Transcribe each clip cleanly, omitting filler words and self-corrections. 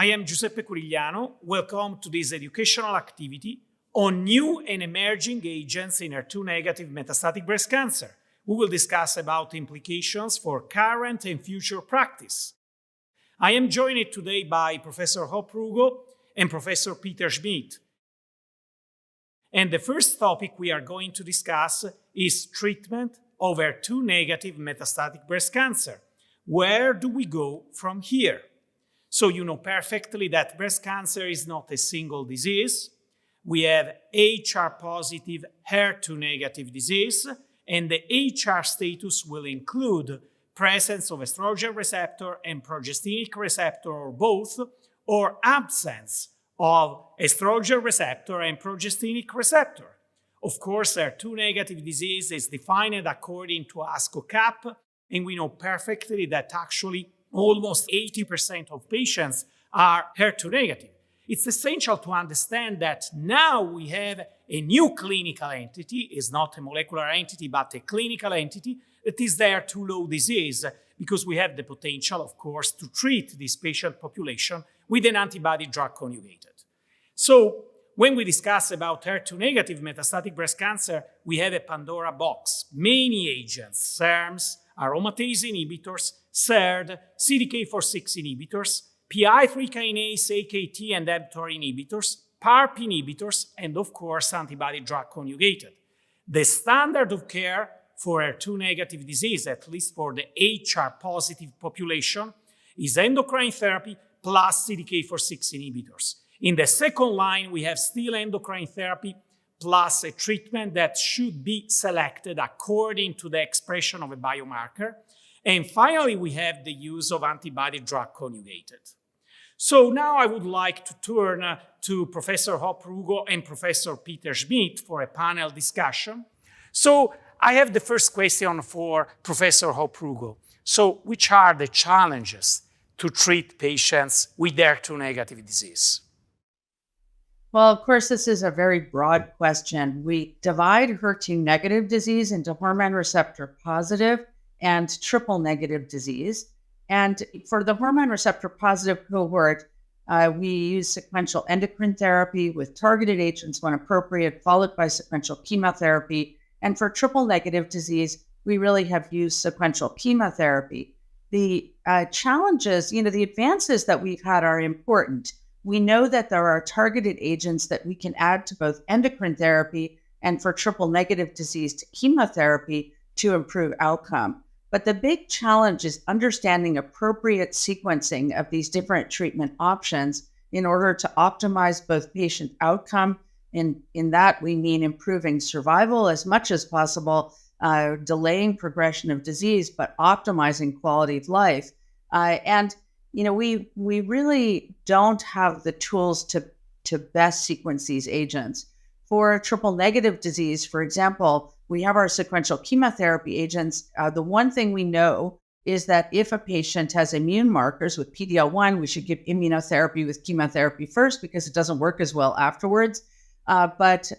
I am Giuseppe Curigliano. Welcome to this educational activity on new and emerging agents in HER2-negative metastatic breast cancer. We will discuss about implications for current and future practice. I am joined today by Professor Rugo and Professor Peter Schmid. And the first topic we are going to discuss is treatment of HER2-negative metastatic breast cancer. Where do we go from here? So you know perfectly that breast cancer is not a single disease. We have HR-positive, HER2-negative disease, and the HR status will include presence of estrogen receptor and progestinic receptor or both, or absence of estrogen receptor and progestinic receptor. Of course, HER2-negative disease is defined according to ASCO-CAP, and we know perfectly that actually almost 80% of patients are HER2-negative. It's essential to understand that now we have a new clinical entity. It's not a molecular entity, but a clinical entity that is the HER2-low disease, because we have the potential, of course, to treat this patient population with an antibody drug conjugated. So when we discuss about HER2-negative metastatic breast cancer, we have a Pandora box. Many agents, SERMs, aromatase inhibitors, SERD, CDK4/6 inhibitors, PI3 kinase, AKT, and mTOR inhibitors, PARP inhibitors, and of course, antibody drug conjugated. The standard of care for HER2-negative disease, at least for the HR-positive population, is endocrine therapy plus CDK4/6 inhibitors. In the second line, we have still endocrine therapy plus a treatment that should be selected according to the expression of a biomarker. And finally, we have the use of antibody drug conjugated. So now I would like to turn to Professor Rugo and Professor Peter Schmid for a panel discussion. So I have the first question for Professor Rugo. So which are the challenges to treat patients with HER2-negative disease? Well, of course, this is a very broad question. We divide HER2-negative disease into hormone receptor positive and triple-negative disease. And for the hormone receptor positive cohort, we use sequential endocrine therapy with targeted agents when appropriate, followed by sequential chemotherapy. And for triple-negative disease, we really have used sequential chemotherapy. The challenges, the advances that we've had are important. We know that there are targeted agents that we can add to both endocrine therapy and for triple-negative disease to chemotherapy to improve outcome. But the big challenge is understanding appropriate sequencing of these different treatment options in order to optimize both patient outcome. In that, we mean improving survival as much as possible, delaying progression of disease, but optimizing quality of life. We really don't have the tools to best sequence these agents. For triple-negative disease, for example, we have our sequential chemotherapy agents. The one thing we know is that if a patient has immune markers with PD-L1, we should give immunotherapy with chemotherapy first because it doesn't work as well afterwards. But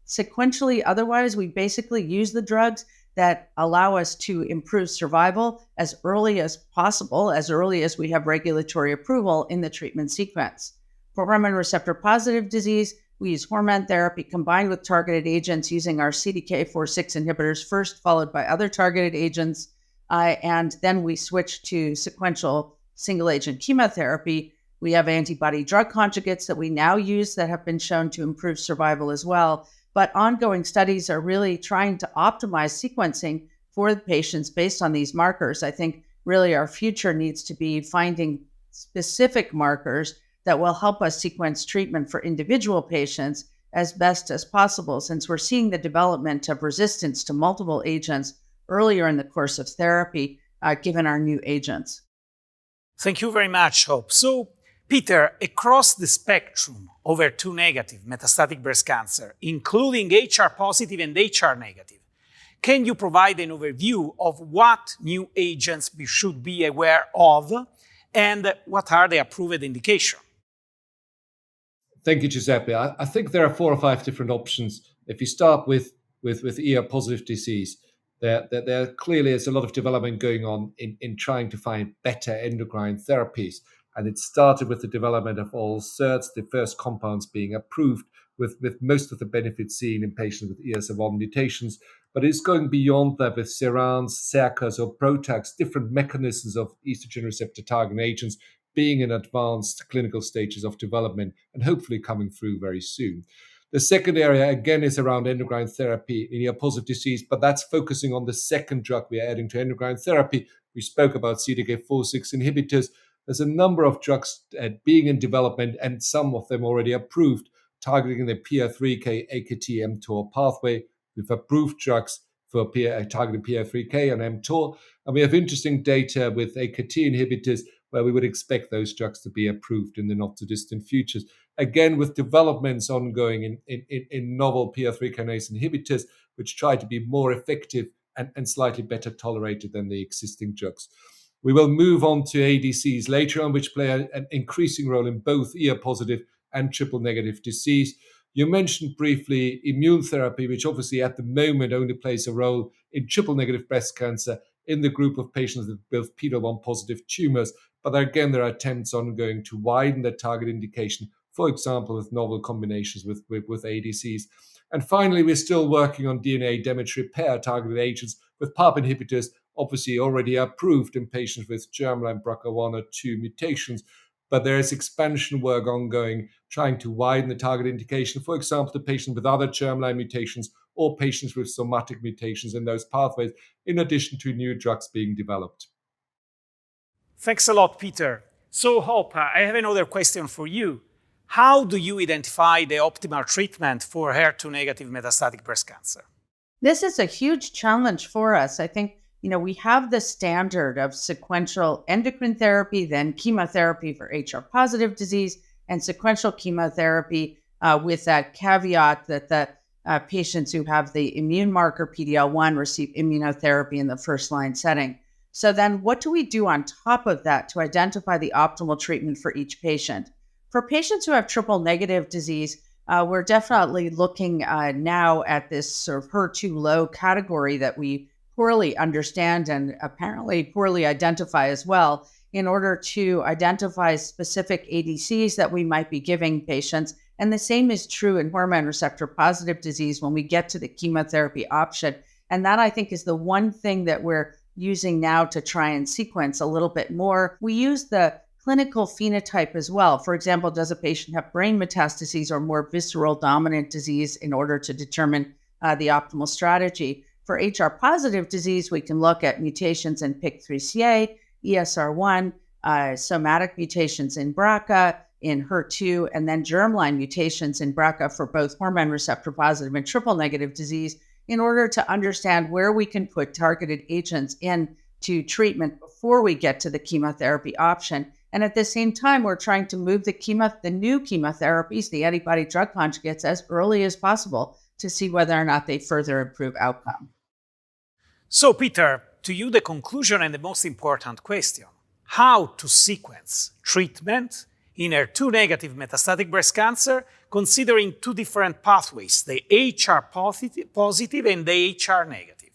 sequentially, otherwise, we basically use the drugs that allow us to improve survival as early as possible, as early as we have regulatory approval in the treatment sequence. For hormone receptor positive disease, we use hormone therapy combined with targeted agents using our CDK4/6 inhibitors first, followed by other targeted agents. And then we switch to sequential single-agent chemotherapy. We have antibody drug conjugates that we now use that have been shown to improve survival as well. But ongoing studies are really trying to optimize sequencing for the patients based on these markers. I think really our future needs to be finding specific markers that will help us sequence treatment for individual patients as best as possible, since we're seeing the development of resistance to multiple agents earlier in the course of therapy, given our new agents. Thank you very much, Hope. So, Peter, across the spectrum of HER2-negative metastatic breast cancer, including HR-positive and HR-negative, can you provide an overview of what new agents we should be aware of and what are the approved indications? Thank you, Giuseppe. I think there are 4 or 5 different options. If you start with ER-positive disease, there clearly is a lot of development going on in trying to find better endocrine therapies. And it started with the development of all SERDs, the first compounds being approved, with most of the benefits seen in patients with ESR1 mutations. But it's going beyond that with SERANs, SERCAs, or PROTACs, different mechanisms of estrogen receptor targeting agents being in advanced clinical stages of development and hopefully coming through very soon. The second area, again, is around endocrine therapy in ER-positive disease, but that's focusing on the second drug we are adding to endocrine therapy. We spoke about CDK4/6 inhibitors. There's a number of drugs being in development, and some of them already approved, targeting the PI3K, AKT, mTOR pathway. We've approved drugs for targeting PI3K and mTOR, and we have interesting data with AKT inhibitors where we would expect those drugs to be approved in the not-too-distant futures. Again, with developments ongoing in novel PI3 kinase inhibitors, which try to be more effective and slightly better tolerated than the existing drugs. We will move on to ADCs later on, which play an increasing role in both ER-positive and triple-negative disease. You mentioned briefly immune therapy, which obviously at the moment only plays a role in triple-negative breast cancer in the group of patients with both PD-L1 positive tumors. But again, there are attempts ongoing to widen the target indication, for example, with novel combinations with ADCs. And finally, we're still working on DNA damage repair targeted agents with PARP inhibitors, obviously already approved in patients with germline BRCA1 or 2 mutations. But there is expansion work ongoing, trying to widen the target indication, for example, to patients with other germline mutations or patients with somatic mutations in those pathways, in addition to new drugs being developed. Thanks a lot, Peter. So, Hope, I have another question for you. How do you identify the optimal treatment for HER2-negative metastatic breast cancer? This is a huge challenge for us. I think, we have the standard of sequential endocrine therapy, then chemotherapy for HR-positive disease, and sequential chemotherapy with that caveat that the patients who have the immune marker PD-L1 receive immunotherapy in the first-line setting. So then what do we do on top of that to identify the optimal treatment for each patient? For patients who have triple-negative disease, we're definitely looking now at this sort of HER2 low category that we poorly understand and apparently poorly identify as well, in order to identify specific ADCs that we might be giving patients. And the same is true in hormone receptor positive disease when we get to the chemotherapy option. And that, I think, is the one thing that we're using now to try and sequence a little bit more. We use the clinical phenotype as well. For example, does a patient have brain metastases or more visceral dominant disease in order to determine the optimal strategy? For HR-positive disease, we can look at mutations in PIK3CA, ESR1, somatic mutations in BRCA, in HER2, and then germline mutations in BRCA for both hormone receptor positive and triple-negative disease, in order to understand where we can put targeted agents into treatment before we get to the chemotherapy option. And at the same time, we're trying to move the new chemotherapies, the antibody drug conjugates, as early as possible to see whether or not they further improve outcome. So, Peter, to you the conclusion and the most important question: how to sequence treatment in HER2-negative metastatic breast cancer, considering two different pathways, the HR-positive and the HR-negative?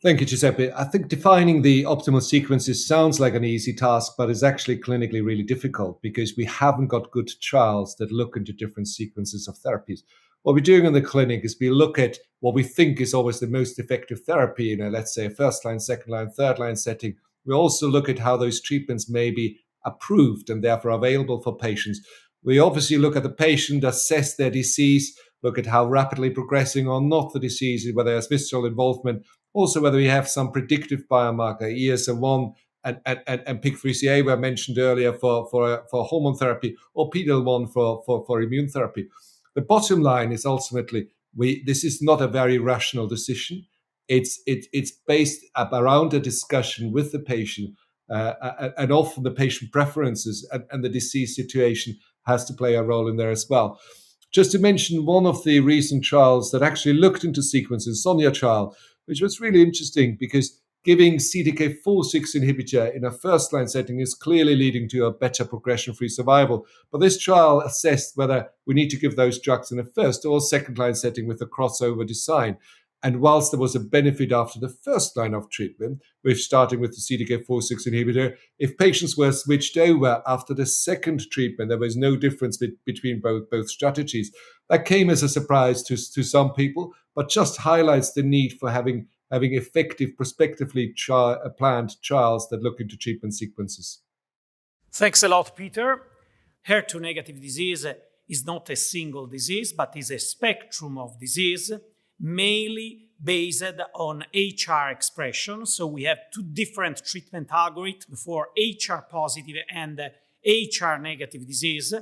Thank you, Giuseppe. I think defining the optimal sequences sounds like an easy task, but is actually clinically really difficult because we haven't got good trials that look into different sequences of therapies. What we're doing in the clinic is we look at what we think is always the most effective therapy in let's say, a first-line, second-line, third-line setting. We also look at how those treatments may be approved and therefore available for patients. We obviously look at the patient, assess their disease, look at how rapidly progressing or not the disease is, whether there's visceral involvement, also whether we have some predictive biomarker, ESR1 and PIK3CA were mentioned earlier for hormone therapy, or PD-L1 for immune therapy. The bottom line is ultimately, this is not a very rational decision. It's based around a discussion with the patient, and often the patient preferences and the disease situation has to play a role in there as well. Just to mention one of the recent trials that actually looked into sequences, Sonia trial, which was really interesting because giving CDK4/6 inhibitor in a first-line setting is clearly leading to a better progression-free survival. But this trial assessed whether we need to give those drugs in a first or second-line setting with a crossover design. And whilst there was a benefit after the first line of treatment, with starting with the CDK4/6 inhibitor, if patients were switched over after the second treatment, there was no difference between both strategies. That came as a surprise to some people, but just highlights the need for having effective, prospectively planned trials that look into treatment sequences. Thanks a lot, Peter. HER2-negative disease is not a single disease, but is a spectrum of disease, mainly based on HR expression. So we have two different treatment algorithms for HR positive and HR negative disease.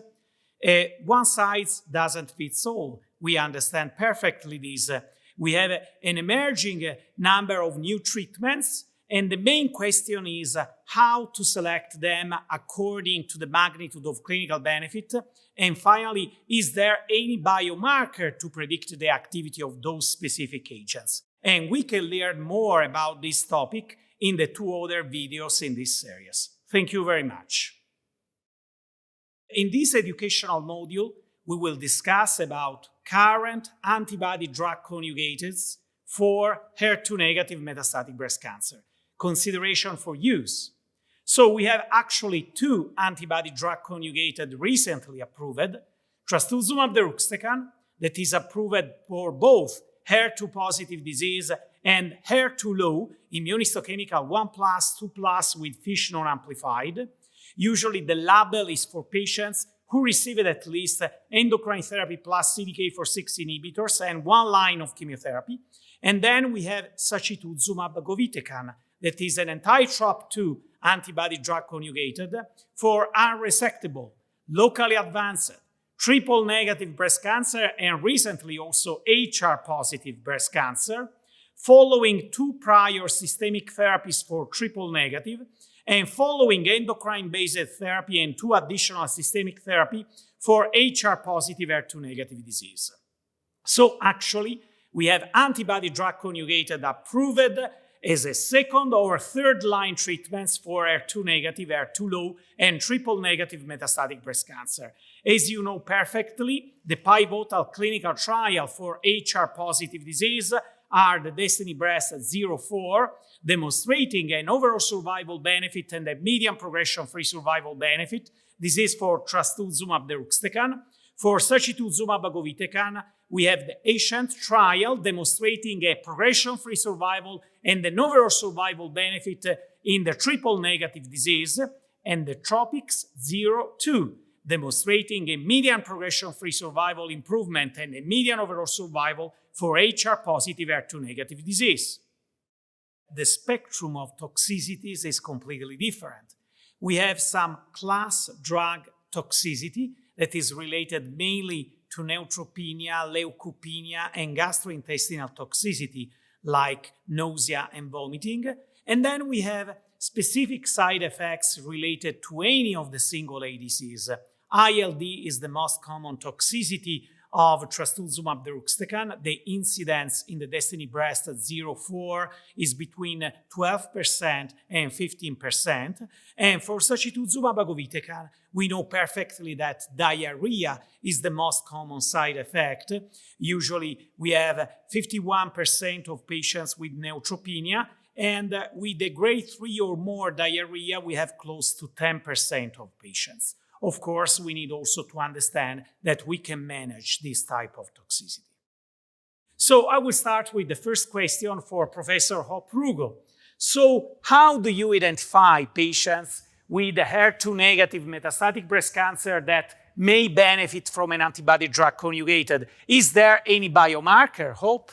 One size doesn't fit all. We understand perfectly this. We have an emerging number of new treatments, and the main question is how to select them according to the magnitude of clinical benefit. And finally, is there any biomarker to predict the activity of those specific agents? And we can learn more about this topic in the two other videos in this series. Thank you very much. In this educational module, we will discuss about current antibody-drug conjugates for HER2-negative metastatic breast cancer. Consideration for use. So we have actually two antibody-drug conjugated recently approved. Trastuzumab deruxtecan, that is approved for both HER2-positive disease and HER2-low immunohistochemical 1+, 2+ with FISH non-amplified. Usually the label is for patients who received at least endocrine therapy plus CDK4/6 inhibitors and one line of chemotherapy. And then we have sacituzumab govitecan, that is an anti-TROP2 antibody-drug conjugated for unresectable, locally advanced, triple-negative breast cancer and recently also HR-positive breast cancer, following two prior systemic therapies for triple-negative, and following endocrine-based therapy and two additional systemic therapy for HR-positive HER2-negative disease. So actually, we have antibody-drug conjugated approved as a second or third line treatments for HER2-negative, HER2-low, and triple-negative metastatic breast cancer. As you know perfectly, the pivotal clinical trial for HR-positive disease are the DESTINY-Breast04, demonstrating an overall survival benefit and a median progression-free survival benefit. This is for trastuzumab deruxtecan. For sacituzumab govitecan, we have the ASCENT trial demonstrating a progression-free survival and an overall survival benefit in the triple-negative disease, and the TROPiCS-02, demonstrating a median progression-free survival improvement and a median overall survival for HR-positive HER2-negative disease. The spectrum of toxicities is completely different. We have some class drug toxicity that is related mainly to neutropenia, leukopenia, and gastrointestinal toxicity like nausea and vomiting. And then we have specific side effects related to any of the single ADCs. ILD is the most common toxicity of trastuzumab deruxtecan. The incidence in the DESTINY-Breast04 is between 12% and 15%. And for sacituzumab govitecan, we know perfectly that diarrhea is the most common side effect. Usually we have 51% of patients with neutropenia, and with the grade 3 or more diarrhea, we have close to 10% of patients. Of course, we need also to understand that we can manage this type of toxicity. So I will start with the first question for Professor Rugo. So how do you identify patients with HER2-negative metastatic breast cancer that may benefit from an antibody-drug conjugated? Is there any biomarker, Hope?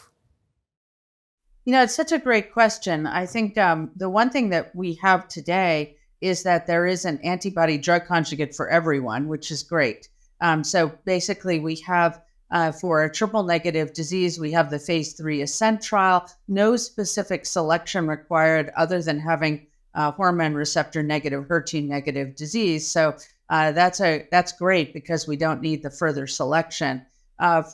It's such a great question. I think the one thing that we have today is that there is an antibody-drug conjugate for everyone, which is great. So basically, we have for a triple-negative disease, we have the phase 3 ASCENT trial. No specific selection required other than having hormone receptor negative, HER2-negative disease. So that's great because we don't need the further selection.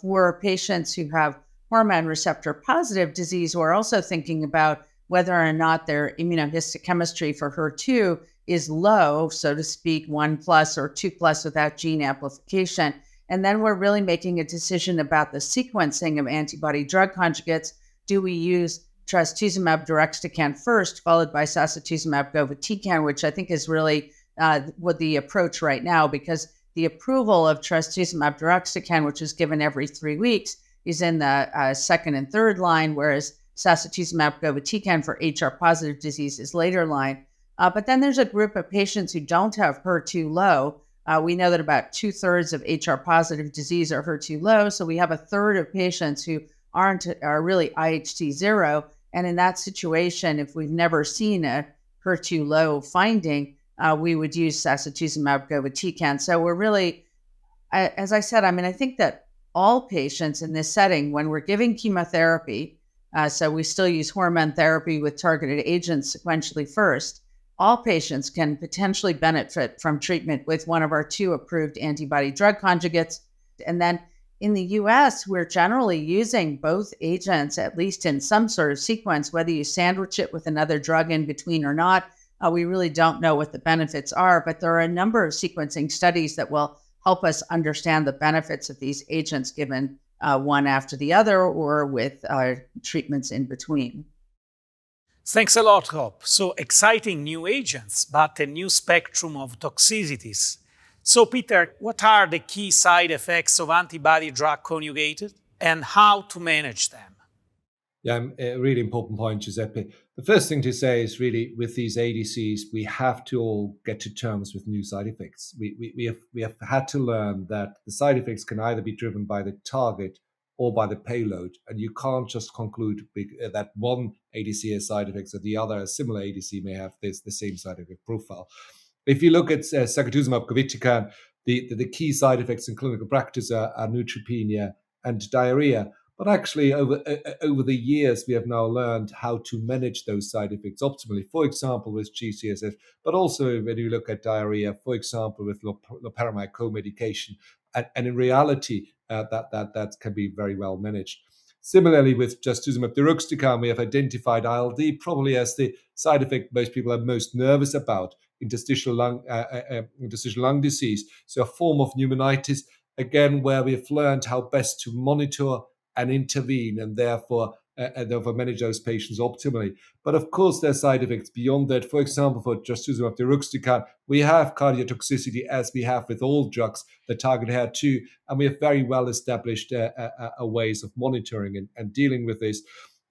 For patients who have hormone receptor positive disease, we're also thinking about whether or not their immunohistochemistry for HER2 is low, so to speak, 1+ or 2+ without gene amplification. And then we're really making a decision about the sequencing of antibody drug conjugates do we use trastuzumab deruxtecan first, followed by sacituzumab govitecan, which I think is really what the approach right now, because the approval of trastuzumab deruxtecan, which is given every 3 weeks, is in the second and third line, whereas sacituzumab govitecan for HR-positive disease is later line. But then there's a group of patients who don't have HER2 low. We know that about 2/3 of HR-positive disease are HER2 low, so we have a third of patients who are really IHC 0. And in that situation, if we've never seen a HER2 low finding, we would use sacituzumab govitecan. So we're really, as I said, I think that all patients in this setting, when we're giving chemotherapy, so we still use hormone therapy with targeted agents sequentially first, all patients can potentially benefit from treatment with one of our 2 approved antibody drug conjugates. And then in the US, we're generally using both agents, at least in some sort of sequence, whether you sandwich it with another drug in between or not. We really don't know what the benefits are, but there are a number of sequencing studies that will help us understand the benefits of these agents given one after the other or with treatments in between. Thanks a lot, Rob. So exciting new agents, but a new spectrum of toxicities. So Peter, what are the key side effects of antibody-drug conjugated and how to manage them? Yeah, a really important point, Giuseppe. The first thing to say is really with these ADCs, we have to all get to terms with new side effects. We have had to learn that the side effects can either be driven by the target or by the payload, and you can't just conclude that one ADC has side effects or the other, a similar ADC may have the same side effect profile. If you look at sacituzumab govitecan, the key side effects in clinical practice are neutropenia and diarrhea. But actually, over the years, we have now learned how to manage those side effects optimally, for example, with GCSF, but also when you look at diarrhea, for example, with loperamide co-medication. And in reality, that can be very well managed. Similarly, with trastuzumab deruxtecan, we have identified ILD probably as the side effect most people are most nervous about, interstitial lung disease. So a form of pneumonitis, again, where we've learned how best to monitor and intervene and therefore manage those patients optimally. But of course, there are side effects beyond that. For example, for trastuzumab deruxtecan, we have cardiotoxicity as we have with all drugs that target HER2, and we have very well established ways of monitoring and dealing with this.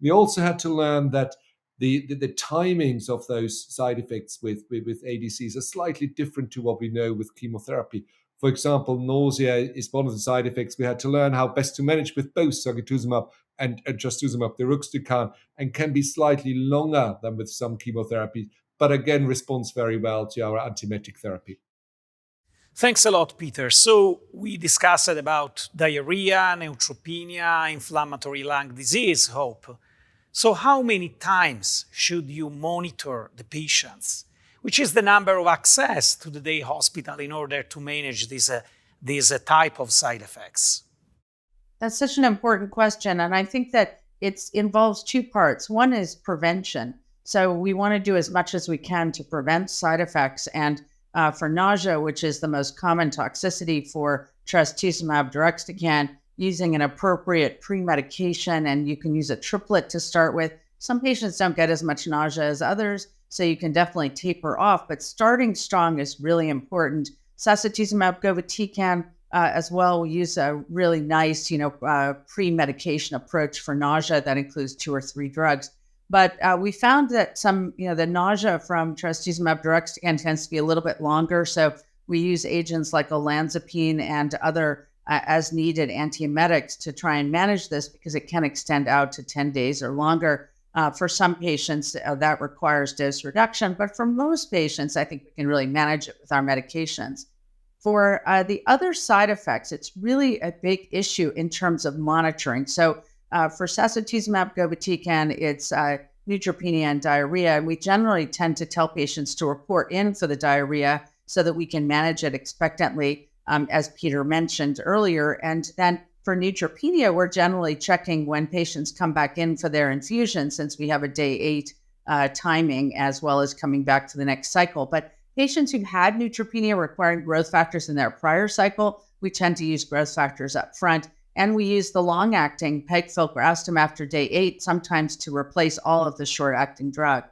We also had to learn that the timings of those side effects with ADCs are slightly different to what we know with chemotherapy. For example, nausea is one of the side effects we had to learn how best to manage with both sacituzumab and trastuzumab deruxtecan, and can be slightly longer than with some chemotherapy, but again responds very well to our antiemetic therapy. Thanks a lot, Peter. So we discussed about diarrhea, neutropenia, inflammatory lung disease, hope. So how many times should you monitor the patients? Which is the number of access to the day hospital in order to manage these type of side effects? That's such an important question. And I think that it involves 2 parts. One is prevention. So we want to do as much as we can to prevent side effects. And for nausea, which is the most common toxicity for trastuzumab deruxtecan, using an appropriate pre-medication, and you can use a triplet to start with. Some patients don't get as much nausea as others, so you can definitely taper off, but starting strong is really important. Sacituzumab govitecan as well, we use a really nice, pre-medication approach for nausea that includes 2 or 3 drugs. But we found that the nausea from trastuzumab deruxtecan tends to be a little bit longer, so we use agents like olanzapine and other as-needed antiemetics to try and manage this because it can extend out to 10 days or longer. For some patients, that requires dose reduction, but for most patients, I think we can really manage it with our medications. For the other side effects, it's really a big issue in terms of monitoring. So for sacituzumab govitecan, it's neutropenia and diarrhea, and we generally tend to tell patients to report in for the diarrhea so that we can manage it expectantly, as Peter mentioned earlier. And then for neutropenia, we're generally checking when patients come back in for their infusion, since we have a day 8 timing as well as coming back to the next cycle. But patients who've had neutropenia requiring growth factors in their prior cycle, we tend to use growth factors up front. And we use the long-acting pegfilgrastim after day 8, sometimes to replace all of the short-acting drug.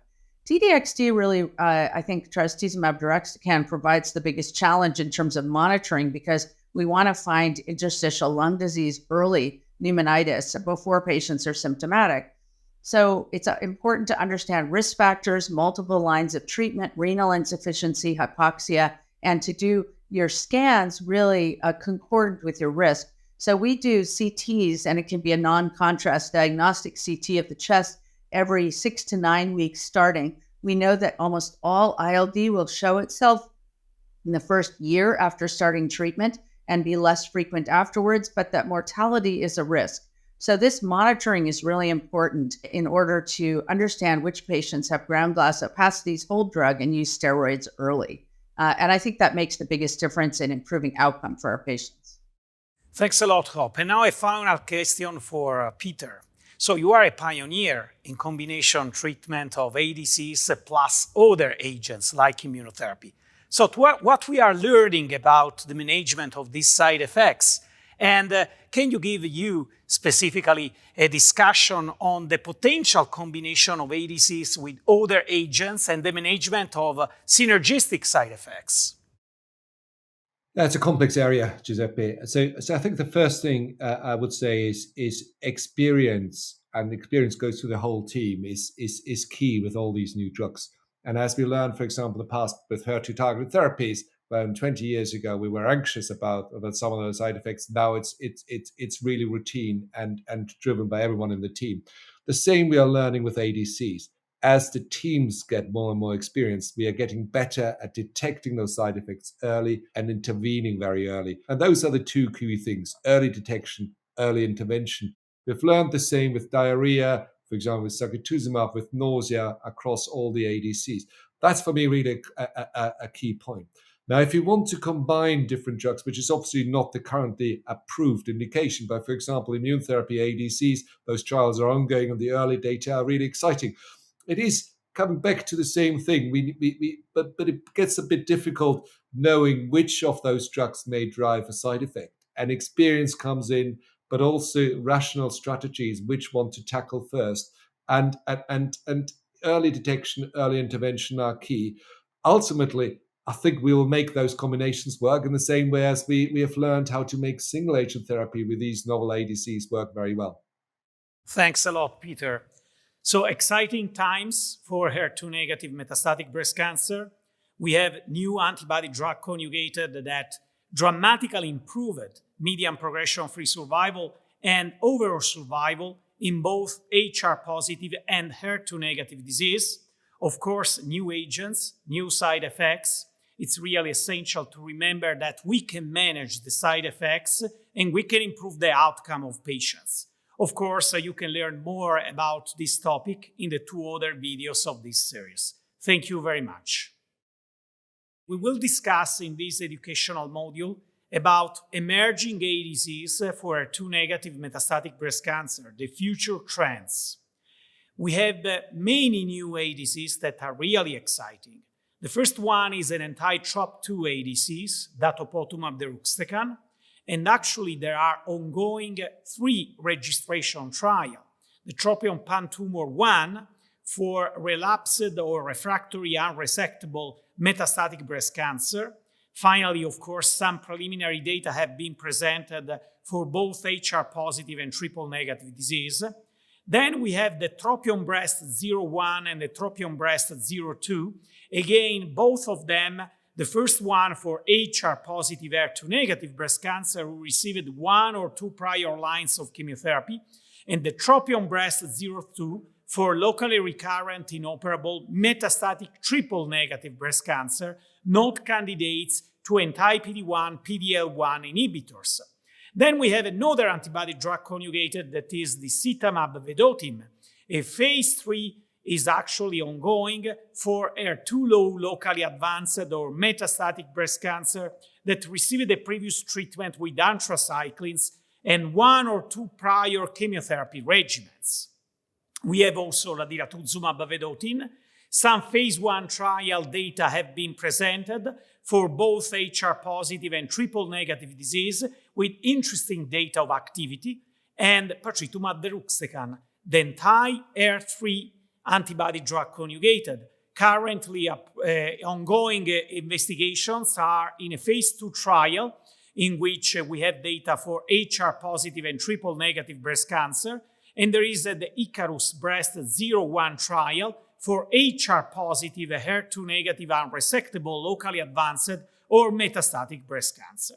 T-DXd really, I think trastuzumab deruxtecan provides the biggest challenge in terms of monitoring because we want to find interstitial lung disease early, pneumonitis, before patients are symptomatic. So it's important to understand risk factors, multiple lines of treatment, renal insufficiency, hypoxia, and to do your scans really concordant with your risk. So we do CTs, and it can be a non-contrast diagnostic CT of the chest every 6 to 9 weeks starting. We know that almost all ILD will show itself in the first year after starting treatment and be less frequent afterwards, but that mortality is a risk. So this monitoring is really important in order to understand which patients have ground glass opacities, hold drug, and use steroids early. And I think that makes the biggest difference in improving outcome for our patients. Thanks a lot, Rob. And now a final question for Peter. So you are a pioneer in combination treatment of ADCs plus other agents like immunotherapy. So what we are learning about the management of these side effects, and can you specifically a discussion on the potential combination of ADCs with other agents and the management of synergistic side effects? That's a complex area, Giuseppe. So I think the first thing I would say is experience, and experience goes through the whole team, is key with all these new drugs. And as we learned, for example, in the past with HER2-targeted therapies, when 20 years ago we were anxious about some of those side effects, now it's really routine and driven by everyone in the team. The same we are learning with ADCs. As the teams get more and more experienced, we are getting better at detecting those side effects early and intervening very early. And those are the two key things: early detection, early intervention. We've learned the same with diarrhea, for example, with sacituzumab, with nausea across all the ADCs. That's for me really a key point. Now, if you want to combine different drugs, which is obviously not the currently approved indication, but for example, immune therapy ADCs, those trials are ongoing and the early data are really exciting. It is coming back to the same thing. But it gets a bit difficult knowing which of those drugs may drive a side effect. And experience comes in, but also rational strategies, which one to tackle first. And early detection, early intervention are key. Ultimately, I think we will make those combinations work in the same way as we have learned how to make single agent therapy with these novel ADCs work very well. Thanks a lot, Peter. So exciting times for HER2-negative metastatic breast cancer. We have new antibody drug conjugated that dramatically improved median progression-free survival and overall survival in both HR-positive and HER2-negative disease. Of course, new agents, new side effects. It's really essential to remember that we can manage the side effects and we can improve the outcome of patients. Of course, you can learn more about this topic in the 2 other videos of this series. Thank you very much. We will discuss in this educational module about emerging ADCs for HER2-negative metastatic breast cancer, the future trends. We have many new ADCs that are really exciting. The first one is an anti-TROP2 ADCs, datopotamab deruxtecan. And actually, there are ongoing 3 registration trials. The TROPION-PanTumor1 for relapsed or refractory unresectable metastatic breast cancer. Finally, of course, some preliminary data have been presented for both HR-positive and triple-negative disease. Then we have the TROPION-Breast01 and the TROPION-Breast02. Again, both of them, the first one for HR-positive HER2-negative breast cancer who received 1 or 2 prior lines of chemotherapy, and the TROPION-Breast02 for locally recurrent inoperable metastatic triple-negative breast cancer, not candidates to anti-PD-1, PD-L1 inhibitors. Then we have another antibody drug conjugated that is the cetamab vedotin. A phase 3 is actually ongoing for HER2-low locally advanced or metastatic breast cancer that received a previous treatment with anthracyclines and 1 or 2 prior chemotherapy regimens. We have also ladiratuzumab vedotin. Some phase 1 trial data have been presented for both HR-positive and triple-negative disease with interesting data of activity, and patritumab deruxtecan, the anti-HER3 antibody drug conjugated. Currently, ongoing investigations are in a phase 2 trial in which we have data for HR-positive and triple-negative breast cancer, and there is the Icarus Breast 01 trial for HR-positive, HER2-negative, unresectable, locally advanced, or metastatic breast cancer.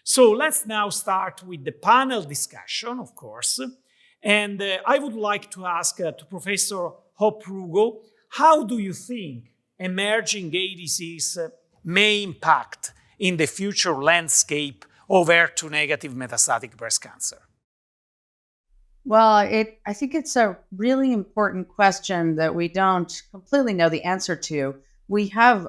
So let's now start with the panel discussion, of course, and I would like to ask to Professor Hope Rugo, how do you think emerging ADCs may impact in the future landscape of HER2-negative metastatic breast cancer? Well, I think it's a really important question that we don't completely know the answer to. We have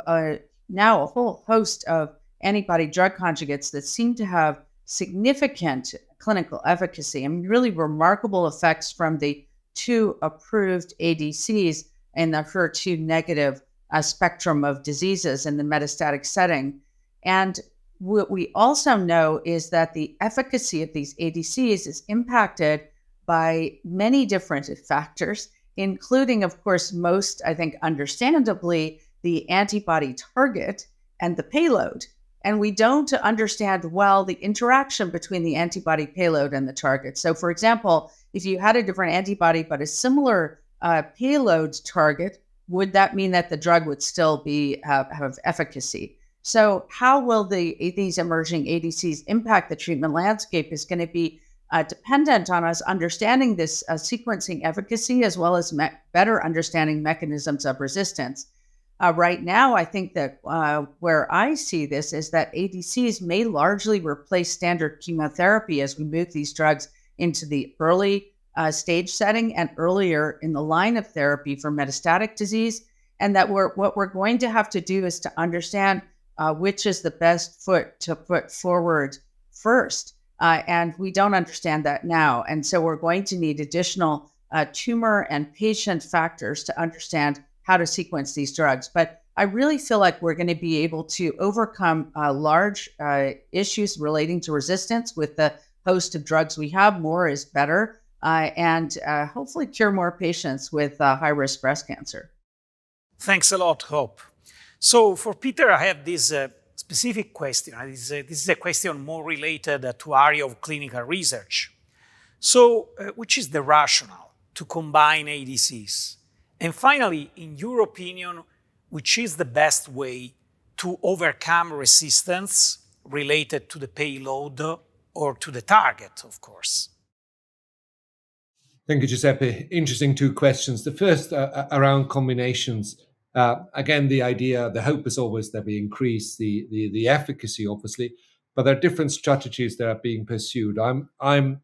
now a whole host of antibody drug conjugates that seem to have significant clinical efficacy and really remarkable effects from the 2 approved ADCs in the HER2-negative spectrum of diseases in the metastatic setting. And what we also know is that the efficacy of these ADCs is impacted by many different factors, including, of course, most, I think, understandably, the antibody target and the payload. And we don't understand well the interaction between the antibody payload and the target. So, for example, if you had a different antibody but a similar payload target, would that mean that the drug would still have efficacy? So how will these emerging ADCs impact the treatment landscape is going to be dependent on us understanding this sequencing efficacy as well as better understanding mechanisms of resistance. Right now, I think that where I see this is that ADCs may largely replace standard chemotherapy as we move these drugs into the early stage setting and earlier in the line of therapy for metastatic disease, and that what we're going to have to do is to understand which is the best foot to put forward first. And we don't understand that now. And so we're going to need additional tumor and patient factors to understand how to sequence these drugs. But I really feel like we're going to be able to overcome large issues relating to resistance with the host of drugs we have. More is better, and hopefully cure more patients with high-risk breast cancer. Thanks a lot, Hope. So for Peter, I have this specific question. This is a question more related to area of clinical research. So which is the rationale to combine ADCs? And finally, in your opinion, which is the best way to overcome resistance related to the payload or to the target, of course? Thank you, Giuseppe. Interesting 2 questions. The first around combinations. Again, the hope is always that we increase the efficacy, obviously, but there are different strategies that are being pursued. I'm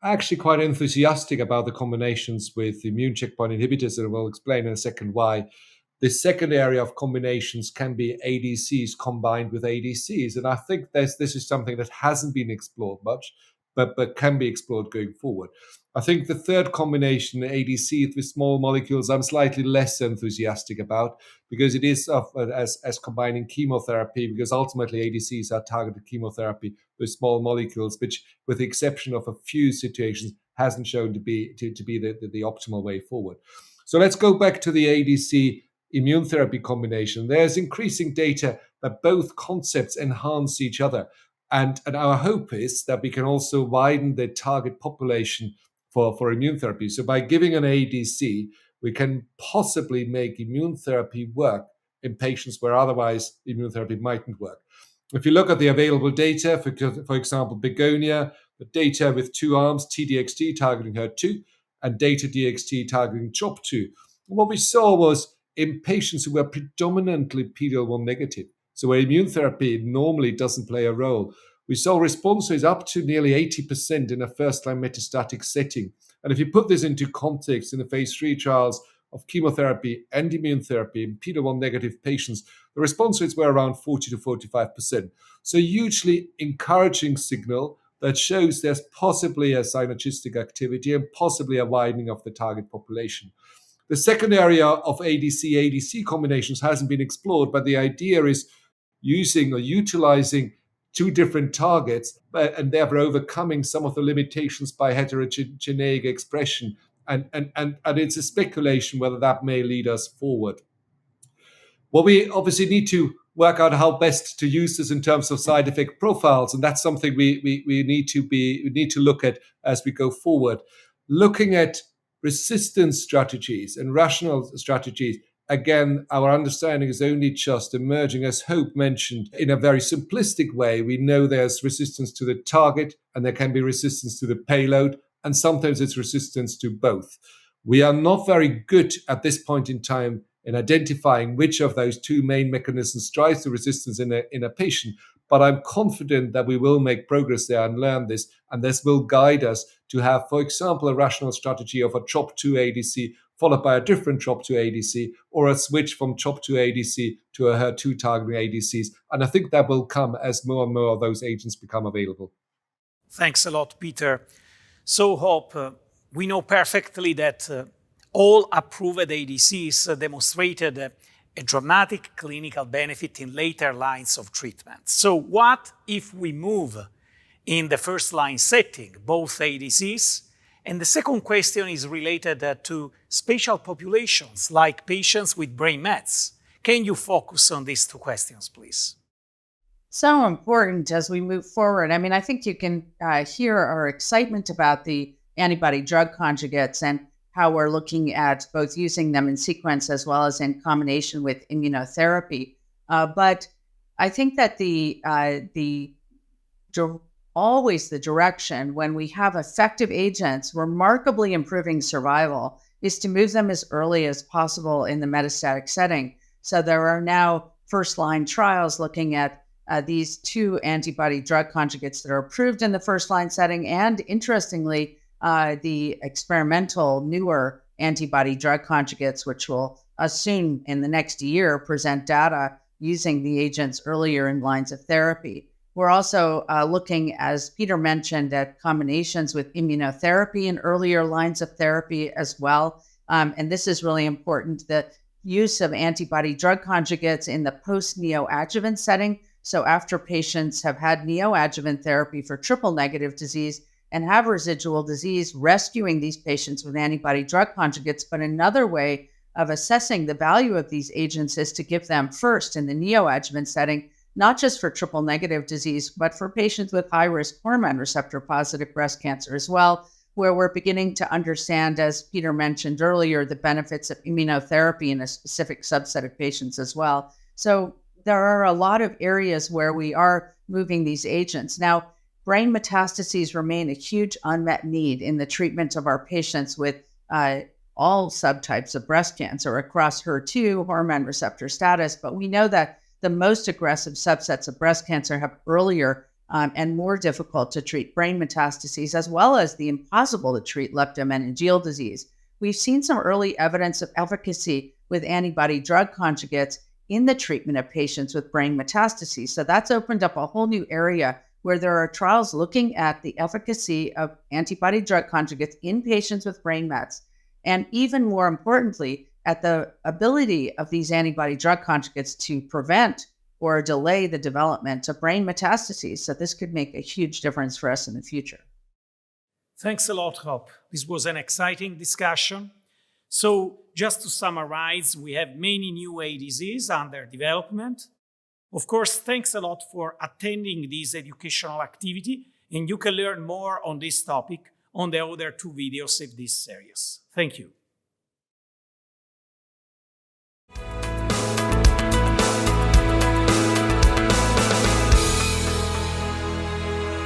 actually quite enthusiastic about the combinations with immune checkpoint inhibitors, and we'll explain in a second why. The second area of combinations can be ADCs combined with ADCs, and I think this is something that hasn't been explored much, but can be explored going forward. I think the third combination, ADC with small molecules, I'm slightly less enthusiastic about because it is as combining chemotherapy, because ultimately ADCs are targeted chemotherapy with small molecules, which, with the exception of a few situations, hasn't shown to be the optimal way forward. So let's go back to the ADC immune therapy combination. There's increasing data that both concepts enhance each other. And our hope is that we can also widen the target population for immune therapy. So by giving an ADC, we can possibly make immune therapy work in patients where otherwise immune therapy mightn't work. If you look at the available data, for example, Begonia, the data with 2 arms, T-DXd targeting HER2 and Data-DXd targeting CHOP2, what we saw was in patients who were predominantly PD-L1 negative, so where immune therapy normally doesn't play a role, we saw response rates up to nearly 80% in a first-line metastatic setting. And if you put this into context in the phase 3 trials of chemotherapy and immune therapy in PD-L1 negative patients, the response rates were around 40 to 45%. So hugely encouraging signal that shows there's possibly a synergistic activity and possibly a widening of the target population. The second area of ADC combinations hasn't been explored, but the idea is using or utilizing two different targets, and therefore overcoming some of the limitations by heterogeneous expression. And it's a speculation whether that may lead us forward. Well, we obviously need to work out how best to use this in terms of side effect profiles, and that's something we need to look at as we go forward. Looking at resistance strategies and rational strategies, again, our understanding is only just emerging. As Hope mentioned, in a very simplistic way, we know there's resistance to the target and there can be resistance to the payload, and sometimes it's resistance to both. We are not very good at this point in time in identifying which of those two main mechanisms drives the resistance in a patient. But I'm confident that we will make progress there and learn this, and this will guide us to have, for example, a rational strategy of a TROP2 ADC followed by a different TROP2 ADC, or a switch from TROP2 ADC to a HER2 targeting ADCs. And I think that will come as more and more of those agents become available. Thanks a lot, Peter. So, Hope, we know perfectly that all approved ADCs demonstrated a dramatic clinical benefit in later lines of treatment. So what if we move in the first line setting, both ADCs? And the second question is related to special populations like patients with brain mets. Can you focus on these two questions, please? So important as we move forward. I mean, I think you can hear our excitement about the antibody drug conjugates and how we're looking at both using them in sequence as well as in combination with immunotherapy. But I think that always the direction when we have effective agents remarkably improving survival is to move them as early as possible in the metastatic setting. So there are now first-line trials looking at these two antibody drug conjugates that are approved in the first-line setting, and interestingly, the experimental newer antibody drug conjugates, which will soon in the next year present data using the agents earlier in lines of therapy. We're also looking, as Peter mentioned, at combinations with immunotherapy in earlier lines of therapy as well. And this is really important, the use of antibody drug conjugates in the post-neoadjuvant setting. So after patients have had neoadjuvant therapy for triple-negative disease and have residual disease, rescuing these patients with antibody drug conjugates. But another way of assessing the value of these agents is to give them first in the neoadjuvant setting, not just for triple-negative disease, but for patients with high-risk hormone receptor-positive breast cancer as well, where we're beginning to understand, as Peter mentioned earlier, the benefits of immunotherapy in a specific subset of patients as well. So there are a lot of areas where we are moving these agents. Now, brain metastases remain a huge unmet need in the treatment of our patients with all subtypes of breast cancer across HER2, hormone receptor status. But we know that the most aggressive subsets of breast cancer have earlier and more difficult to treat brain metastases, as well as the impossible to treat leptomeningeal disease. We've seen some early evidence of efficacy with antibody drug conjugates in the treatment of patients with brain metastases. So that's opened up a whole new area where there are trials looking at the efficacy of antibody drug conjugates in patients with brain mets. And even more importantly, at the ability of these antibody drug conjugates to prevent or delay the development of brain metastases. So this could make a huge difference for us in the future. Thanks a lot, Hope. This was an exciting discussion. So just to summarize, we have many new ADCs under development. Of course, thanks a lot for attending this educational activity, and you can learn more on this topic on the other two videos of this series. Thank you.